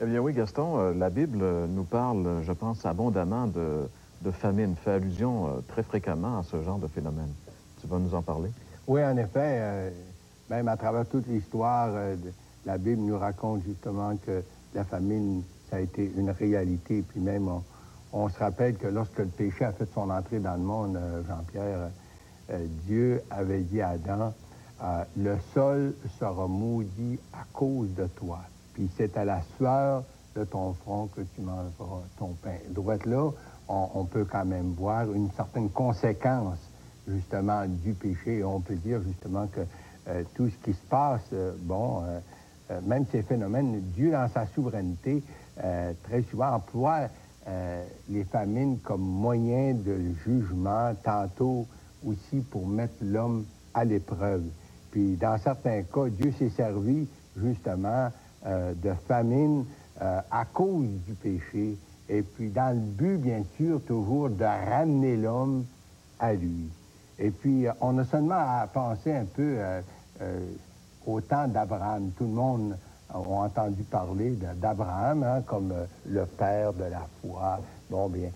Eh bien oui, Gaston, la Bible nous parle, je pense, abondamment de famine, fait allusion très fréquemment à ce genre de phénomène. Tu vas nous en parler? Oui, en effet, même à travers toute l'histoire, la Bible nous raconte justement que la famine, ça a été une réalité. Puis même, on se rappelle que lorsque le péché a fait son entrée dans le monde, Jean-Pierre, Dieu avait dit à Adam, le sol sera maudit à cause de toi. Puis c'est à la sueur de ton front que tu mangeras ton pain. Droite là, on peut quand même voir une certaine conséquence justement du péché. Et on peut dire justement que tout ce qui se passe, même ces phénomènes, Dieu dans sa souveraineté, très souvent emploie les famines comme moyen de jugement, tantôt aussi pour mettre l'homme à l'épreuve. Puis dans certains cas, Dieu s'est servi justement de famine à cause du péché, et puis dans le but, bien sûr, toujours de ramener l'homme à lui. Et puis, on a seulement à penser un peu au temps d'Abraham. Tout le monde a entendu parler d'Abraham hein, comme le père de la foi. Bon, bien,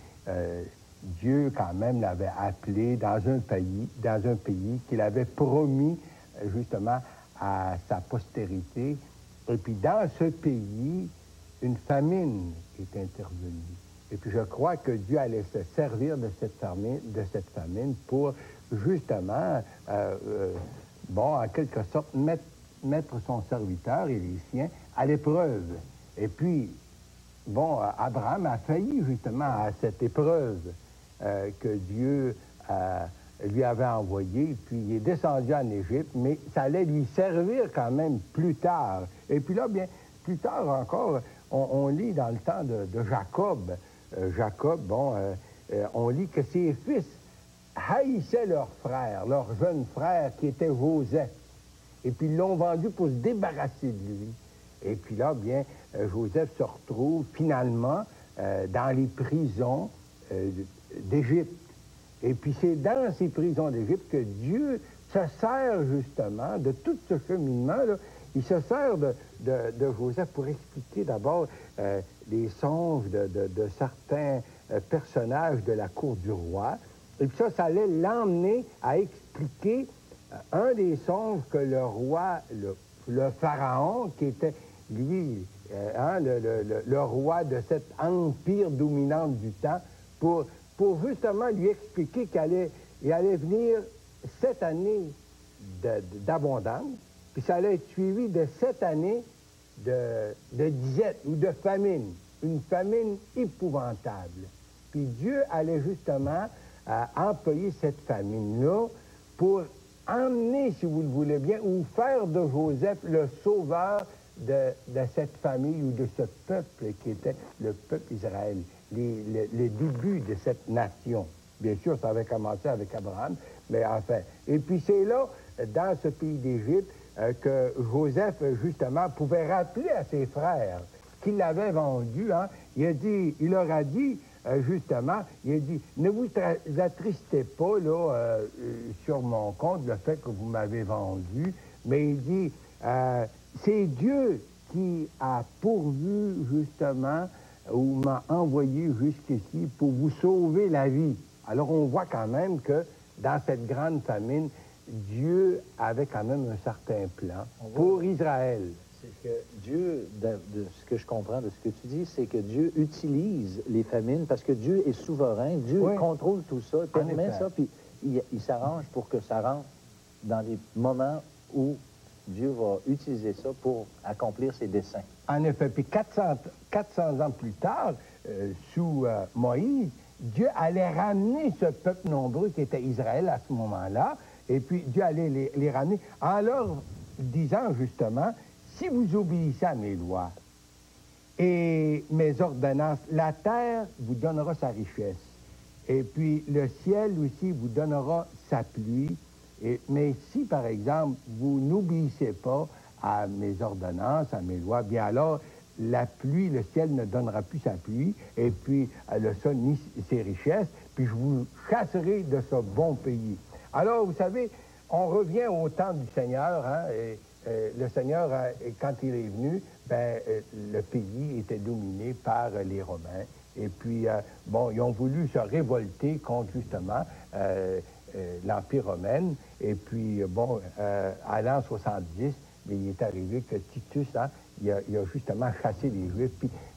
Dieu, quand même, l'avait appelé dans un pays qu'il avait promis, justement, à sa postérité. Et puis, dans ce pays, une famine est intervenue. Et puis, je crois que Dieu allait se servir de cette famine pour, justement, en quelque sorte, mettre son serviteur et les siens à l'épreuve. Et puis, Abraham a failli, justement, à cette épreuve que Dieu lui avait envoyée. Puis, il est descendu en Égypte, mais ça allait lui servir quand même plus tard. Et puis là, bien, plus tard encore, on lit dans le temps de Jacob, on lit que ses fils haïssaient leur frère, leur jeune frère qui était Joseph. Et puis ils l'ont vendu pour se débarrasser de lui. Et puis là, bien, Joseph se retrouve finalement dans les prisons d'Égypte. Et puis c'est dans ces prisons d'Égypte que Dieu se sert justement de tout ce cheminement-là. Il se sert de Joseph pour expliquer d'abord les songes de certains personnages de la cour du roi. Et puis ça allait l'emmener à expliquer un des songes que le roi, le pharaon, qui était, lui, le roi de cet empire dominant du temps, pour justement lui expliquer qu'il allait venir 7 années d'abondance, puis ça allait être suivi de 7 années de disette ou de famine, une famine épouvantable. Puis Dieu allait justement employer cette famine-là pour emmener, si vous le voulez bien, ou faire de Joseph le sauveur de cette famille ou de ce peuple qui était le peuple Israël, les débuts de cette nation. Bien sûr, ça avait commencé avec Abraham, mais enfin. Et puis c'est là, dans ce pays d'Égypte, que Joseph, justement, pouvait rappeler à ses frères qu'il l'avait vendu. Hein. Il leur a dit, justement, il a dit, ne vous attristez pas là, sur mon compte, le fait que vous m'avez vendu, mais il dit, c'est Dieu qui a pourvu, justement, ou m'a envoyé jusqu'ici pour vous sauver la vie. Alors on voit quand même que dans cette grande famine, Dieu avait quand même un certain plan pour Israël. C'est que Dieu, de ce que je comprends de ce que tu dis, c'est que Dieu utilise les famines parce que Dieu est souverain, Dieu contrôle tout ça, permet ça, puis il s'arrange pour que ça rentre dans des moments où Dieu va utiliser ça pour accomplir ses desseins. En effet, puis 400 ans plus tard, sous Moïse, Dieu allait ramener ce peuple nombreux qui était Israël à ce moment-là, et puis Dieu allait les ramener en leur disant justement, si vous obéissez à mes lois et mes ordonnances, la terre vous donnera sa richesse, et puis le ciel aussi vous donnera sa pluie, mais si par exemple vous n'obéissez pas à mes ordonnances, à mes lois, bien alors la pluie, le ciel ne donnera plus sa pluie, et puis le sol ni ses richesses, puis je vous chasserai de ce bon pays. Alors, vous savez, on revient au temps du Seigneur, hein, et le Seigneur, quand il est venu, le pays était dominé par les Romains. Et puis, bon, ils ont voulu se révolter contre, justement, l'Empire romain. Et puis, bon, à l'an 70, il est arrivé que Titus, hein, il a justement chassé les Juifs.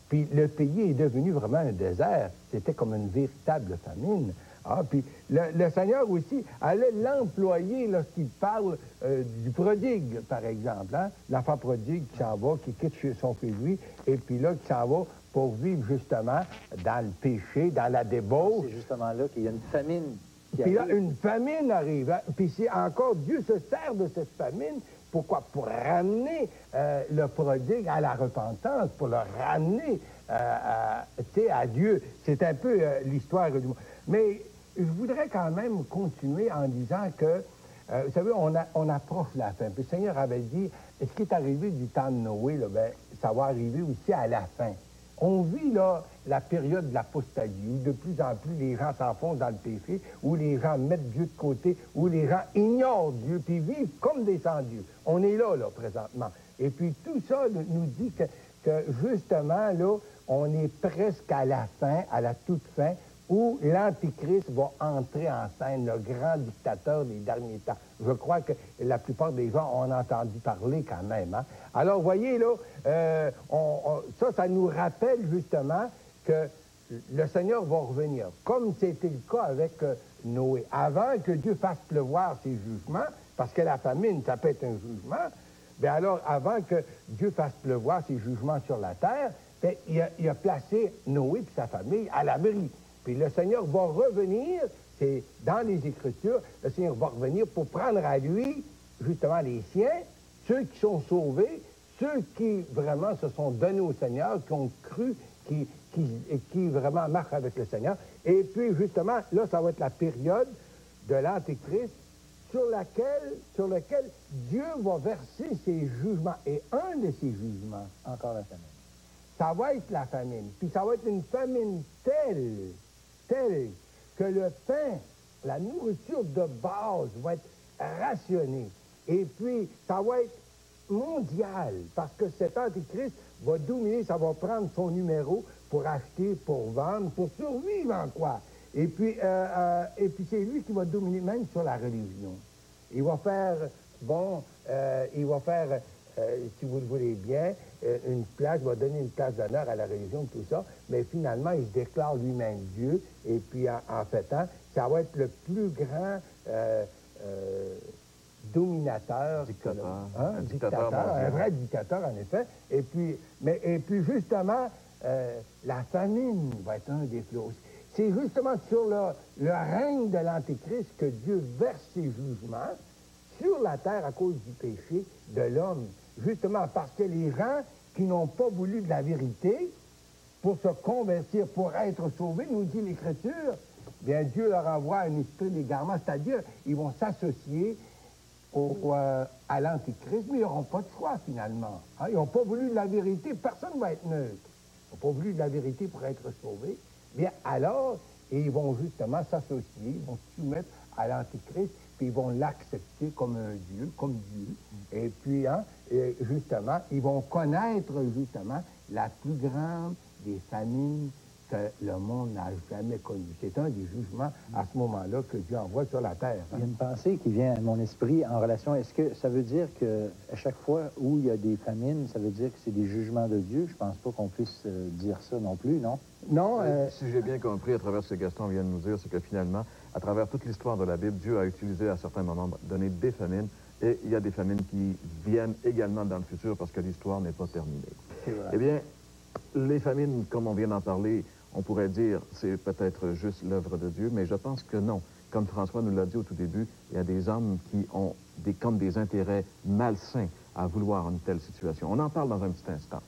Puis le pays est devenu vraiment un désert. C'était comme une véritable famine. Ah, puis le Seigneur aussi allait l'employer lorsqu'il parle du prodigue, par exemple. Hein? L'enfant prodigue qui s'en va, qui quitte son chez lui, et puis là, qui s'en va pour vivre justement dans le péché, dans la débauche. C'est justement là qu'il y a une famine qui puis arrive. là, une famine arrive. Hein? Puis c'est encore, Dieu se sert de cette famine. Pourquoi? Pour ramener le prodigue à la repentance, pour le ramener à Dieu. C'est un peu l'histoire du monde. Mais je voudrais quand même continuer en disant que, vous savez, on approche la fin. Puis le Seigneur avait dit, ce qui est arrivé du temps de Noé, là, ben, ça va arriver aussi à la fin. On vit là la période de l'apostasie, où de plus en plus les gens s'enfoncent dans le péché, où les gens mettent Dieu de côté, où les gens ignorent Dieu, puis vivent comme des sans-dieux. On est là, présentement. Et puis tout ça nous dit que justement, là, on est presque à la fin, à la toute fin, où l'Antichrist va entrer en scène, le grand dictateur des derniers temps. Je crois que la plupart des gens ont entendu parler quand même. Hein? Alors, vous voyez, là, ça nous rappelle justement que le Seigneur va revenir, comme c'était le cas avec Noé. Avant que Dieu fasse pleuvoir ses jugements, parce que la famine, ça peut être un jugement, bien alors, avant que Dieu fasse pleuvoir ses jugements sur la terre, bien, il a placé Noé et sa famille à l'abri. Puis le Seigneur va revenir, c'est dans les Écritures, le Seigneur va revenir pour prendre à lui, justement, les siens, ceux qui sont sauvés, ceux qui vraiment se sont donnés au Seigneur, qui ont cru, qui vraiment marchent avec le Seigneur. Et puis, justement, là, ça va être la période de l'Antéchrist sur lequel Dieu va verser ses jugements. Et un de ces jugements, encore la famine, ça va être la famine. Puis ça va être une famine telle que le pain, la nourriture de base va être rationnée. Et puis, ça va être mondial, parce que cet Antéchrist va dominer, ça va prendre son numéro pour acheter, pour vendre, pour survivre en quoi. Et puis c'est lui qui va dominer même sur la religion. Il va faire, si vous le voulez bien, une place, va donner une place d'honneur à la religion, tout ça, mais finalement, il se déclare lui-même Dieu, et puis en fait, ça va être le plus grand dominateur. Dictateur. Un dictateur, un vrai dictateur, en effet. Et puis justement, la famine va être un des fléaux. C'est justement sur le règne de l'Antéchrist que Dieu verse ses jugements sur la terre à cause du péché de l'homme. Justement parce que les gens qui n'ont pas voulu de la vérité pour se convertir, pour être sauvés, nous dit l'Écriture, bien Dieu leur envoie un esprit d'égarement, c'est-à-dire ils vont s'associer à l'Antéchrist, mais ils n'auront pas de choix finalement. Hein? Ils n'ont pas voulu de la vérité, personne ne va être neutre. Ils n'ont pas voulu de la vérité pour être sauvés. Bien alors, ils vont justement s'associer, ils vont se soumettre à l'Antéchrist, puis ils vont l'accepter comme un Dieu, comme Dieu. Et puis, justement, ils vont connaître justement la plus grande des famines que le monde n'a jamais connue. C'est un des jugements à ce moment-là que Dieu envoie sur la terre. Hein? Il y a une pensée qui vient à mon esprit en relation. Est-ce que ça veut dire qu'à chaque fois où il y a des famines, ça veut dire que c'est des jugements de Dieu? Je pense pas qu'on puisse dire ça non plus, non? Non. Si j'ai bien compris à travers ce que Gaston vient de nous dire, c'est que finalement, à travers toute l'histoire de la Bible, Dieu a utilisé à certains moments, donné des famines, et il y a des famines qui viennent également dans le futur parce que l'histoire n'est pas terminée. C'est vrai. Eh bien, les famines, comme on vient d'en parler, on pourrait dire c'est peut-être juste l'œuvre de Dieu, mais je pense que non. Comme François nous l'a dit au tout début, il y a des hommes qui ont comme des intérêts malsains à vouloir une telle situation. On en parle dans un petit instant.